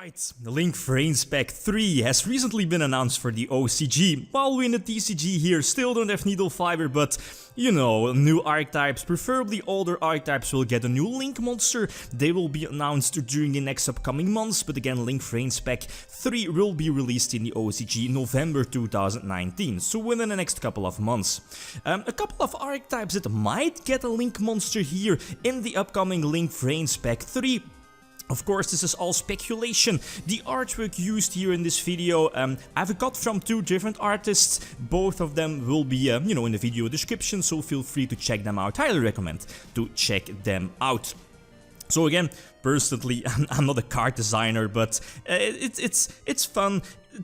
Alright, the Link Vrains Pack 3 has recently been announced for the OCG. While we in the TCG here still don't have Needlefiber, but you know, new archetypes, preferably older archetypes, will get a new Link monster. They will be announced during the next upcoming months, but again, Link Vrains Pack 3 will be released in the OCG in November 2019, so within the next couple of months. A couple of archetypes that might get a Link monster here in the upcoming Link Vrains Pack 3. Of course, this is all speculation. The artwork used here in this video I've got from two different artists. Both of them will be, in the video description, so feel free to check them out. Highly recommend to check them out. So again, personally, I'm not a card designer, but it's fun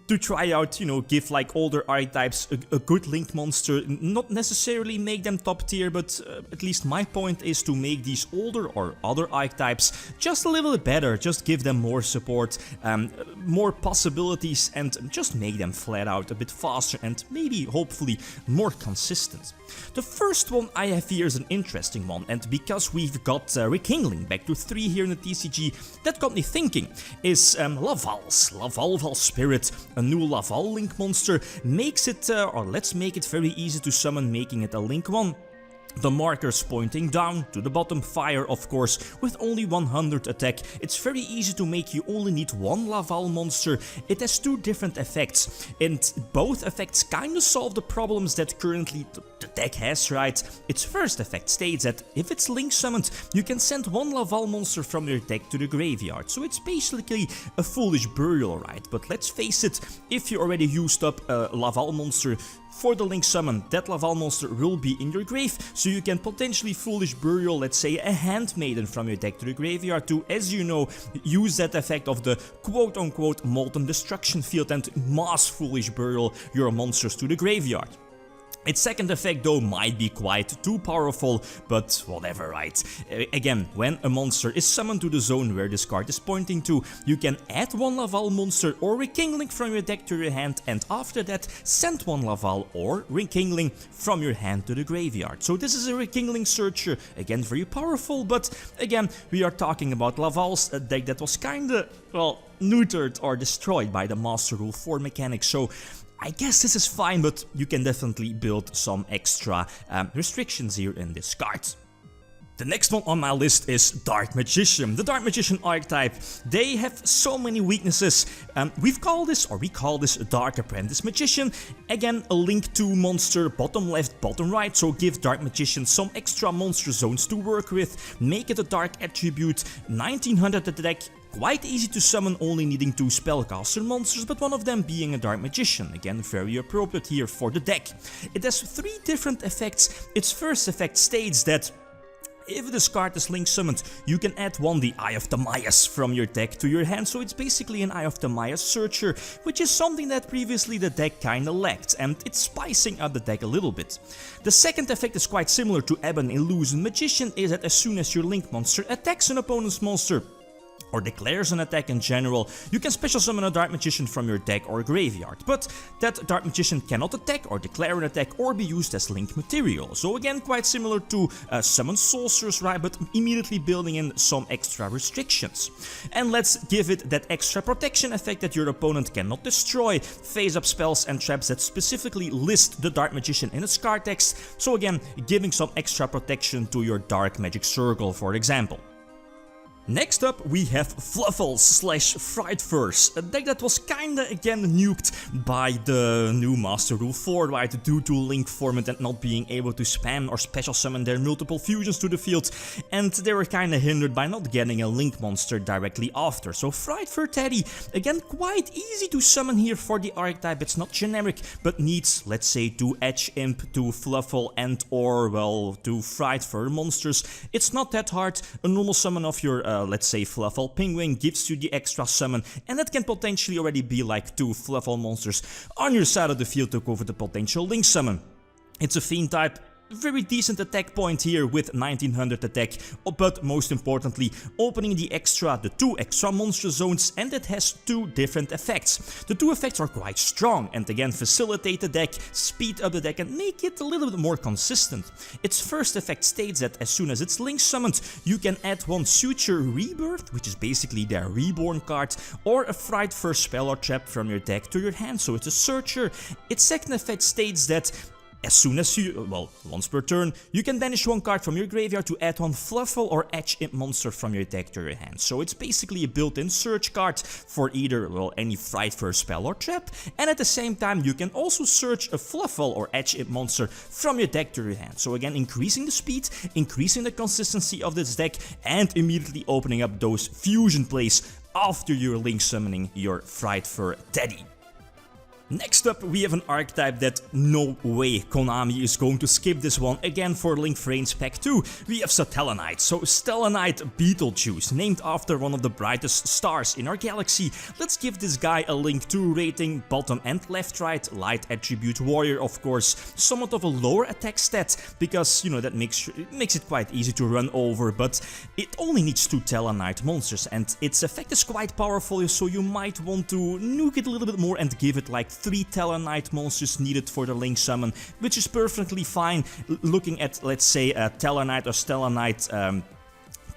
to try out, give like older archetypes a good Link monster, not necessarily make them top tier, but at least my point is to make these older or other archetypes just a little bit better, just give them more support, more possibilities, and just make them flat out a bit faster and maybe, hopefully, more consistent. The first one I have here is an interesting one, and because we've got Rekindling back to 3 here in the TCG, that got me thinking, is Lavalval Spirit, a new Laval Link monster, makes it, or let's make it very easy to summon, making it a Link 1. The markers pointing down to the bottom, fire of course, with only 100 attack. It's very easy to make, you only need one Laval monster. It has two different effects, and both effects kinda solve the problems that currently the deck has, right? Its first effect states that if it's Link summoned, you can send one Laval monster from your deck to the graveyard. So it's basically a foolish burial, right? But let's face it, if you already used up a Laval monster for the Link summon, that Laval monster will be in your grave, so you can potentially foolish burial, let's say, a Handmaiden from your deck to the graveyard to, as you know, use that effect of the quote-unquote molten destruction field and mass foolish burial your monsters to the graveyard. Its second effect though might be quite too powerful, but whatever, right? Again, when a monster is summoned to the zone where this card is pointing to, you can add one Laval monster or Rekindling from your deck to your hand, and after that send one Laval or Rekindling from your hand to the graveyard. So this is a Rekindling searcher, again very powerful, but again we are talking about Lavals, a deck that was kinda, well, neutered or destroyed by the Master Rule 4 mechanics, so I guess this is fine, but you can definitely build some extra restrictions here in this card. The next one on my list is Dark Magician. The Dark Magician archetype, they have so many weaknesses. We call this a Dark Apprentice Magician. Again, a Link 2 monster, bottom left, bottom right, so give Dark Magician some extra monster zones to work with, make it a Dark attribute, 1900 attack, quite easy to summon, only needing 2 spellcaster monsters, but one of them being a Dark Magician, again very appropriate here for the deck. It has 3 different effects. Its first effect states that if this card is Link summoned, you can add one the Eye of Timaeus from your deck to your hand, so it's basically an Eye of Timaeus searcher, which is something that previously the deck kinda lacked, and it's spicing up the deck a little bit. The second effect is quite similar to Ebon Illusion Magician, is that as soon as your Link monster attacks an opponent's monster, or declares an attack in general, you can special summon a Dark Magician from your deck or graveyard, but that Dark Magician cannot attack or declare an attack or be used as Link material. So again, quite similar to Summon Sorcerers, right, but immediately building in some extra restrictions. And let's give it that extra protection effect that your opponent cannot destroy, phase up spells and traps that specifically list the Dark Magician in its card text, so again, giving some extra protection to your Dark Magic Circle, for example. Next up we have Fluffals / Frightverse, a deck that was kinda again nuked by the new Master Rule 4, right, due to Link format and not being able to spam or special summon their multiple fusions to the field, and they were kinda hindered by not getting a Link monster directly after. So Frightverse Teddy, again quite easy to summon here for the archetype. It's not generic, but needs, let's say, 2 Edge Imp, 2 Fluffle and or, well, 2 Frightverse monsters. It's not that hard. A normal summon of your let's say Fluffle Penguin gives you the extra summon, and that can potentially already be like 2 Fluffle monsters on your side of the field to cover the potential Link summon. It's a Fiend type, very decent attack point here with 1900 attack, but most importantly opening the two extra monster zones, and it has two different effects. The two effects are quite strong and again facilitate the deck, speed up the deck and make it a little bit more consistent. Its first effect states that as soon as it's link summoned, you can add one Suture Rebirth, which is basically their reborn card, or a Fright first spell or trap from your deck to your hand, so it's a searcher. Its second effect states that as soon as once per turn, you can banish one card from your graveyard to add one Fluffle or KH-XIII monster from your deck to your hand. So it's basically a built-in search card for either, any Fright first spell or trap, and at the same time you can also search a Fluffle or KH-XIII monster from your deck to your hand. So again, increasing the speed, increasing the consistency of this deck, and immediately opening up those fusion plays after you're link summoning your Fright Fur Teddy. Next up, we have an archetype that no way Konami is going to skip this one. Again, for Link Vrains Pack 2, we have Satellarknights. So Stellar Knight Betelgeuse, named after one of the brightest stars in our galaxy. Let's give this guy a Link 2 rating, bottom and left right, light attribute warrior of course, somewhat of a lower attack stat, because that makes it quite easy to run over, but it only needs 2 Talonite monsters and its effect is quite powerful, so you might want to nuke it a little bit more and give it like 3 Talonite monsters needed for the link summon, which is perfectly fine. Looking at, let's say, a Talonite or Stellar Knight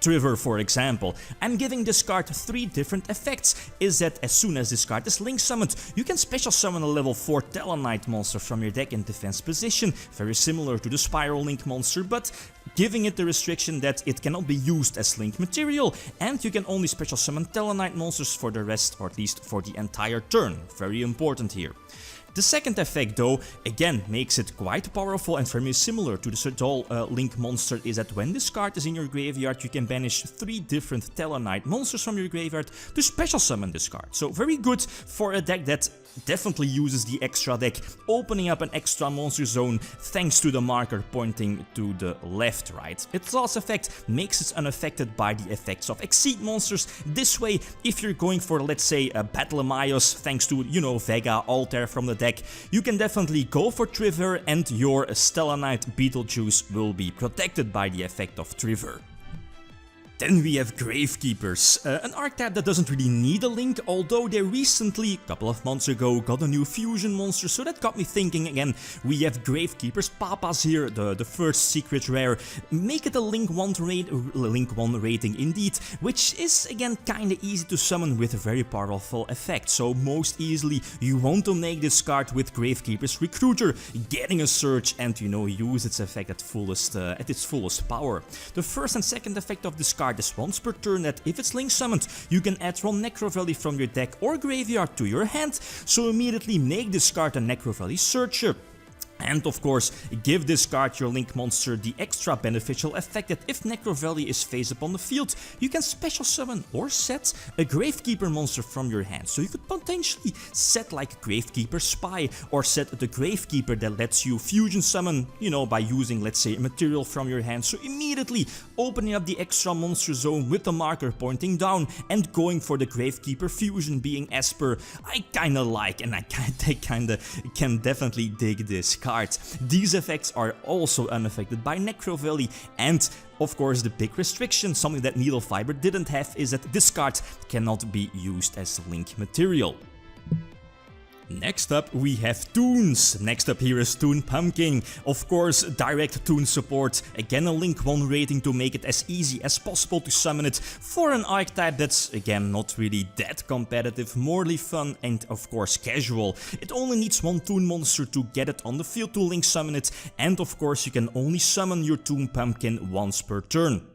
Trevor, for example, I'm giving this card 3 different effects. Is that as soon as this card is link summoned, you can special summon a level 4 Talonite monster from your deck in defense position, very similar to the Spiral Link monster, but giving it the restriction that it cannot be used as link material, and you can only special summon Talonite monsters for the rest, or at least for the entire turn. Very important here. The second effect though, again, makes it quite powerful and very similar to the Serdal Link monster, is that when this card is in your graveyard, you can banish 3 different Talonite monsters from your graveyard to special summon this card. So very good for a deck that definitely uses the extra deck, opening up an extra monster zone thanks to the marker pointing to the left, right. Its last effect makes it unaffected by the effects of Exceed monsters. This way, if you're going for, let's say, a Battle-Maios, thanks to, Vega, Altair from the deck, you can definitely go for Trevor, and your Stellar Knight Betelgeuse will be protected by the effect of Trevor. Then we have Gravekeepers, an archetype that doesn't really need a link, although they recently, a couple of months ago, got a new fusion monster, so that got me thinking again. We have Gravekeepers, Papas here, the first secret rare. Make it a link 1 rating indeed, which is again kinda easy to summon with a very powerful effect. So most easily you want to make this card with Gravekeepers Recruiter, getting a search and use its effect at its fullest power. The first and second effect of this card is once per turn that if it's link summoned, you can add one Necro Valley from your deck or graveyard to your hand, so immediately make this card a Necro Valley Searcher. And of course, give this card, your link monster, the extra beneficial effect that if Necro Valley is face up on the field, you can special summon or set a Gravekeeper monster from your hand. So you could potentially set like Gravekeeper Spy, or set the Gravekeeper that lets you fusion summon, by using, let's say, a material from your hand. So immediately opening up the extra monster zone with the marker pointing down and going for the Gravekeeper fusion being Esper. I kinda like, and I kinda can definitely dig this card. These effects are also unaffected by Necro Valley, and of course the big restriction, something that Needlefiber didn't have, is that this card cannot be used as link material. Next up we have Toons. Next up here is Toon Pumpkin. Of course, direct Toon support. Again a link 1 rating to make it as easy as possible to summon it for an archetype that's again not really that competitive, morely fun and of course casual. It only needs 1 Toon monster to get it on the field to link summon it, and of course you can only summon your Toon Pumpkin once per turn.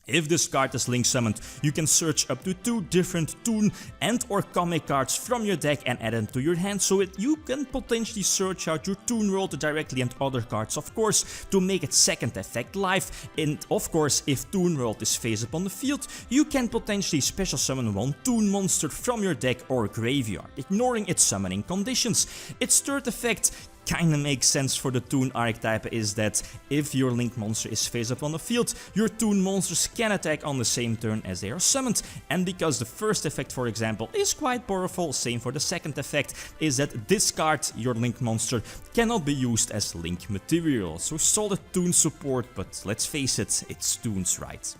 If this card is link summoned, you can search up to 2 different Toon and or comic cards from your deck and add them to your hand, so you can potentially search out your Toon world directly, and other cards of course to make its second effect live. And of course, if Toon world is face up on the field, you can potentially special summon 1 Toon monster from your deck or graveyard, ignoring its summoning conditions. Its third effect kinda makes sense for the Toon archetype is that if your Link monster is face up on the field, your Toon monsters can attack on the same turn as they are summoned, and because the first effect, for example, is quite powerful, same for the second effect, is that discard your Link monster cannot be used as Link material. So solid Toon support, but let's face it, it's Toons, right?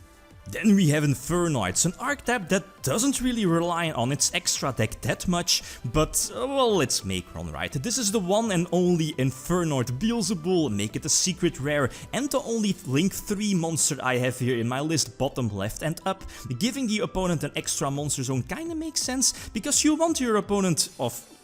Then we have Infernoids, an archetype that doesn't really rely on its extra deck that much, but well, let's make one right. This is the one and only Infernoid Beelzebul, make it a secret rare, and the only Link 3 monster I have here in my list, bottom left and up. Giving the opponent an extra monster zone kinda makes sense, because you want your opponent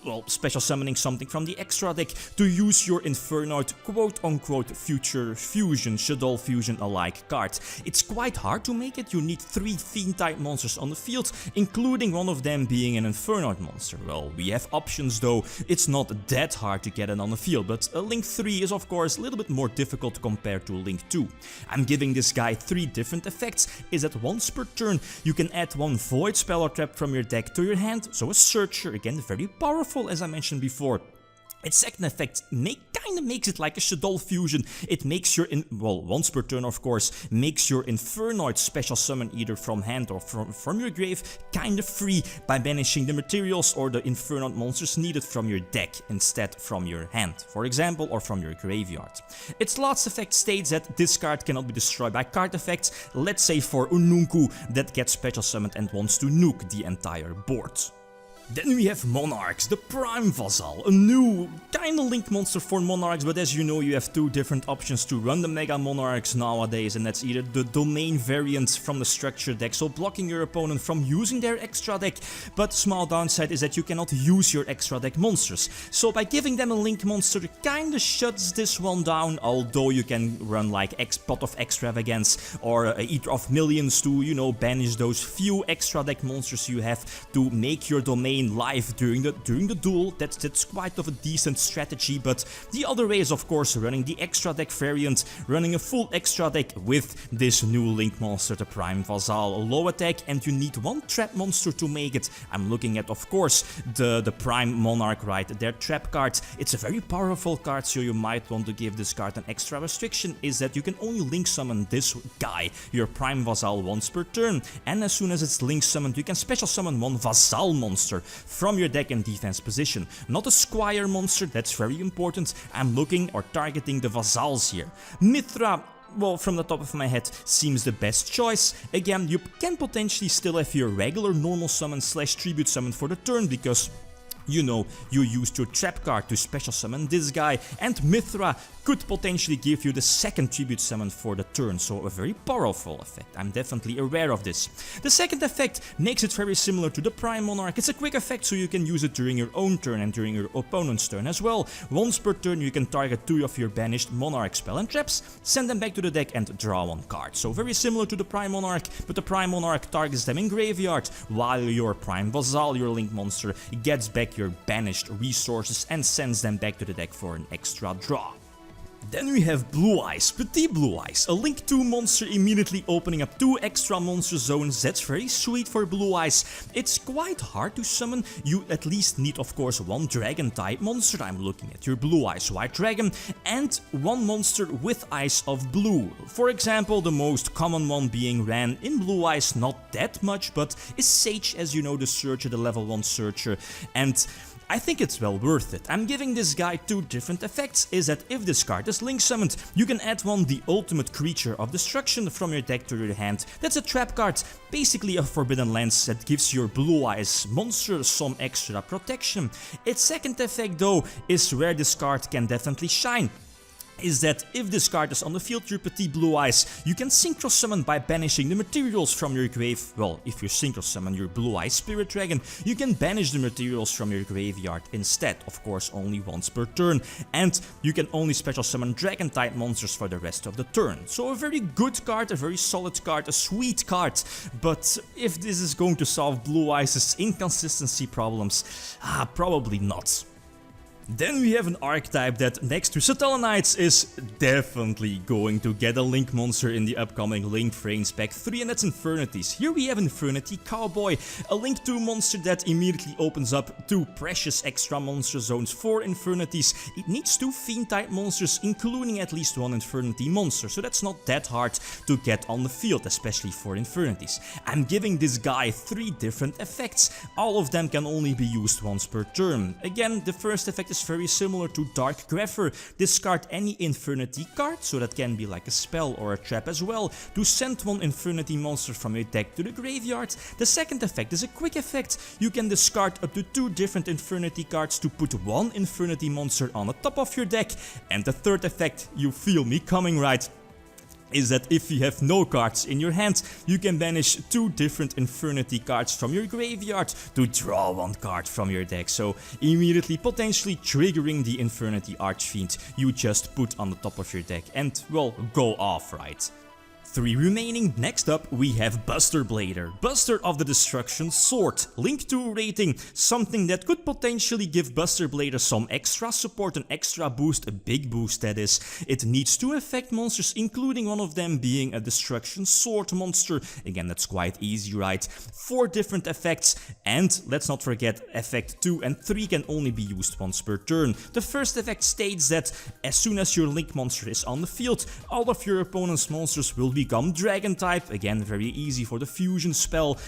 well, special summoning something from the extra deck to use your Infernoid quote-unquote future fusion, Shadow fusion alike card. It's quite hard to make it, you need 3 Fiend type monsters on the field, including one of them being an Infernoid monster. Well, we have options though, it's not that hard to get it on the field, but a Link 3 is of course a little bit more difficult compared to Link 2. I'm giving this guy 3 different effects, is that once per turn you can add 1 Void spell or trap from your deck to your hand, so a Searcher, again very powerful as I mentioned before. Its second effect kinda makes it like a Shadow fusion. It makes your, well, once per turn of course, makes your Infernoid special summon either from hand or from your grave kinda free by banishing the materials or the Infernoid monsters needed from your deck instead from your hand, for example, or from your graveyard. Its last effect states that this card cannot be destroyed by card effects, let's say for Ununku that gets special summoned and wants to nuke the entire board. Then we have Monarchs, the Prime Vassal, a new kinda Link monster for Monarchs, but as you know you have 2 different options to run the Mega Monarchs nowadays, and that's either the domain variant from the structure deck, so blocking your opponent from using their extra deck, but small downside is that you cannot use your extra deck monsters. So by giving them a Link monster kinda shuts this one down, although you can run like Pot of Extravagance or Eater of Millions to, you know, banish those few extra deck monsters you have to make your domain live during the duel. That's quite of a decent strategy, but the other way is of course running the extra deck variant, running a full extra deck with this new Link monster, the Prime Vassal. Low attack and you need 1 trap monster to make it. I'm looking at of course the Prime Monarch, right, their trap card. It's a very powerful card, so you might want to give this card an extra restriction, is that you can only Link summon this guy, your Prime Vassal, once per turn, and as soon as it's Link summoned you can special summon 1 Vassal monster from your deck in defense position. Not a Squire monster, that's very important. I'm looking or targeting the Vassals here. Mithra, well, from the top of my head, seems the best choice. Again, you can potentially still have your regular normal summon / tribute summon for the turn, because you know, you used your trap card to special summon this guy, and Mithra could potentially give you the second tribute summon for the turn, so a very powerful effect. I'm definitely aware of this. The second effect makes it very similar to the Prime Monarch. It's a quick effect, so you can use it during your own turn and during your opponent's turn as well. Once per turn you can target 2 of your banished Monarch spell and traps, send them back to the deck and draw 1 card. So very similar to the Prime Monarch, but the Prime Monarch targets them in graveyard, while your Prime Vassal, your Link monster, gets back your banished resources and sends them back to the deck for an extra draw. Then we have Blue Eyes, Petit Blue Eyes, a Link 2 monster immediately opening up 2 extra monster zones. That's very sweet for Blue Eyes. It's quite hard to summon, you at least need of course 1 dragon type monster. I'm looking at your Blue Eyes White Dragon, and 1 monster with eyes of blue. For example, the most common one being ran in Blue Eyes, not that much, but is Sage, as you know, the Searcher, the level 1 Searcher, and I think it's well worth it. I'm giving this guy 2 different effects, is that if this card is Link summoned, you can add 1 the ultimate creature of destruction from your deck to your hand. That's a trap card, basically a Forbidden Lance that gives your Blue Eyes monster some extra protection. Its second effect though is where this card can definitely shine, is that if this card is on the field, your Petit Blue Eyes, you can synchro summon by banishing the materials from your grave. Well, if you synchro summon your Blue Eyes Spirit Dragon, you can banish the materials from your graveyard instead, of course only once per turn, and you can only special summon dragon type monsters for the rest of the turn. So a very good card, a very solid card, a sweet card, but if this is going to solve Blue Eyes' inconsistency problems, probably not. Then we have an archetype that, next to Satellarknights, is definitely going to get a Link monster in the upcoming Link Vrains Pack 3, and that's Infernities. Here we have Infernnity Cowboy, a Link 2 monster that immediately opens up 2 precious extra monster zones for Infernities. It needs 2 Fiend-type monsters, including at least 1 Infernnity monster, so that's not that hard to get on the field, especially for Infernities. I'm giving this guy 3 different effects. All of them can only be used once per turn. Again, the first effect is very similar to Dark Greffer. Discard any Infernnity card, so that can be like a spell or a trap as well, to send 1 Infernnity monster from your deck to the graveyard. The second effect is a quick effect. You can discard up to 2 different Infernnity cards to put 1 Infernnity monster on the top of your deck. And the third effect, you feel me coming, right, is that if you have no cards in your hand, you can banish 2 different Infernnity cards from your graveyard to draw 1 card from your deck, so immediately potentially triggering the Infernnity Archfiend you just put on the top of your deck and, well, go off, right? 3 remaining. Next up we have Buster Blader, Buster of the Destruction Sword, Link 2 rating, something that could potentially give Buster Blader some extra support, an extra boost, a big boost that is. It needs 2 effect monsters, including one of them being a Destruction Sword monster. Again, that's quite easy, right? 4 different effects, and let's not forget effect 2 and 3 can only be used once per turn. The first effect states that as soon as your Link monster is on the field, all of your opponent's monsters will become Dragon type. Again, very easy for the fusion spell.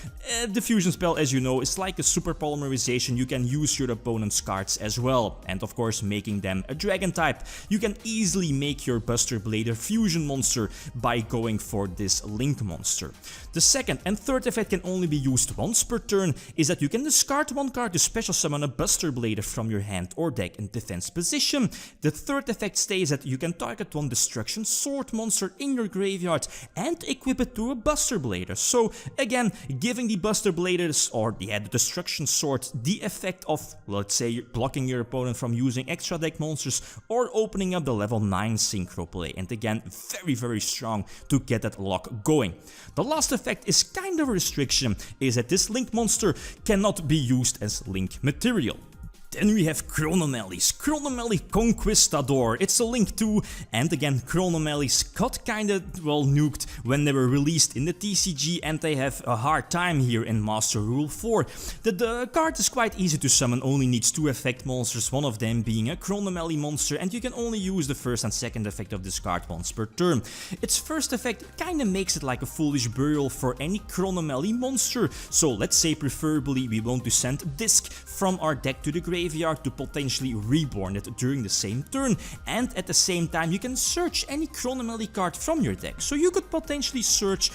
The fusion spell, as you know, is like a super polymerization. You can use your opponent's cards as well, and of course making them a Dragon type. You can easily make your Buster Blader fusion monster by going for this Link monster. The second and third effect can only be used once per turn, is that you can discard 1 card to special summon a Buster Blader from your hand or deck in defense position. The third effect states that you can target 1 Destruction Sword monster in your graveyard and equip it to a Buster Blader. So again, giving the Buster Bladers or the Destruction Sword the effect of, let's say, blocking your opponent from using extra deck monsters or opening up the level 9 synchro play, and again, very strong to get that lock going. The last effect is kind of a restriction, is that this Link monster cannot be used as Link material. Then we have Chronomellies, Chronomelli Conquistador. It's a Link 2, and again, Chronomellies got kinda, well, nuked when they were released in the TCG, and they have a hard time here in Master Rule 4. The card is quite easy to summon, only needs 2 effect monsters, one of them being a Chronomelli monster, and you can only use the first and second effect of this card once per turn. Its first effect kinda makes it like a Foolish Burial for any Chronomelli monster, so let's say preferably we want to send Disc from our deck to the graveyard to potentially reborn it during the same turn, and at the same time you can search any Chronomelli card from your deck. So you could potentially search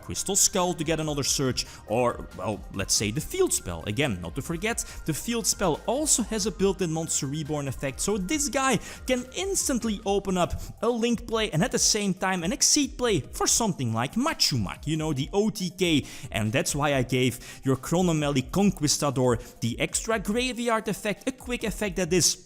Crystal Skull to get another search, or, well, let's say the Field Spell. Again, not to forget, the Field Spell also has a built-in monster reborn effect, so this guy can instantly open up a Link play and at the same time an Exceed play for something like Machumak, you know, the OTK, and that's why I gave your Chronomelli Conquistador the extra graveyard effect. A quick effect that is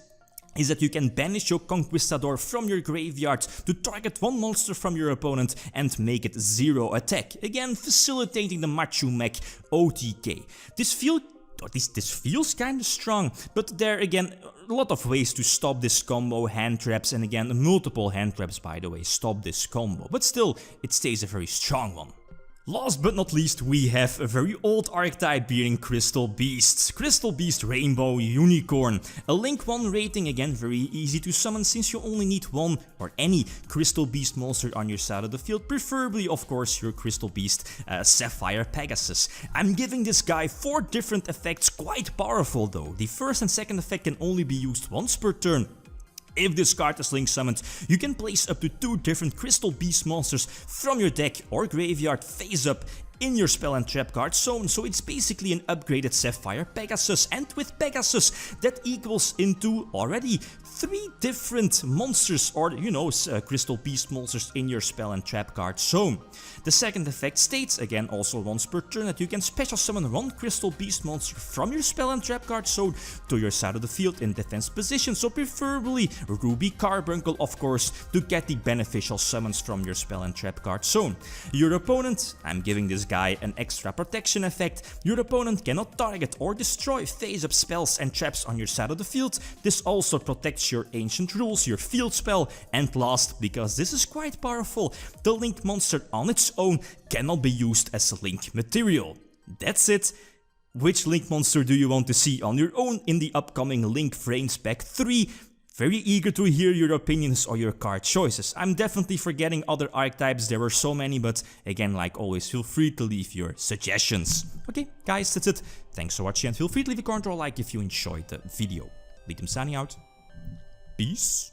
that you can banish your Conquistador from your graveyard to target 1 monster from your opponent and make it 0 attack. Again, facilitating the Machumak OTK. This feels kinda strong, but there again, a lot of ways to stop this combo, hand traps, and again, multiple hand traps, by the way, stop this combo, but still, it stays a very strong one. Last but not least, we have a very old archetype being Crystal Beast. Crystal Beast Rainbow Unicorn. A Link 1 rating, again very easy to summon since you only need 1 or any Crystal Beast monster on your side of the field, preferably of course your Crystal Beast Sapphire Pegasus. I'm giving this guy 4 different effects, quite powerful though. The first and second effect can only be used once per turn. If this card is Link summoned, you can place up to 2 different Crystal Beast monsters from your deck or graveyard face up in your spell and trap card zone, so it's basically an upgraded Sapphire Pegasus, and with Pegasus that equals into already 3 different monsters, or you know, Crystal Beast monsters in your spell and trap card zone. The second effect states, again also once per turn, that you can special summon 1 Crystal Beast monster from your spell and trap card zone to your side of the field in defense position, so preferably Ruby Carbuncle of course, to get the beneficial summons from your spell and trap card zone. Your opponent, I'm giving this guy an extra protection effect. Your opponent cannot target or destroy face-up spells and traps on your side of the field. This also protects your Ancient Rules, your field spell, and last, because this is quite powerful, the Link monster on its own cannot be used as Link material. That's it. Which Link monster do you want to see on your own in the upcoming Link Vrains Pack 3? Very eager to hear your opinions or your card choices. I'm definitely forgetting other archetypes, there were so many, but again, like always, feel free to leave your suggestions. Okay, guys, that's it. Thanks for watching and feel free to leave a comment or a like if you enjoyed the video. Lithium signing out. Peace.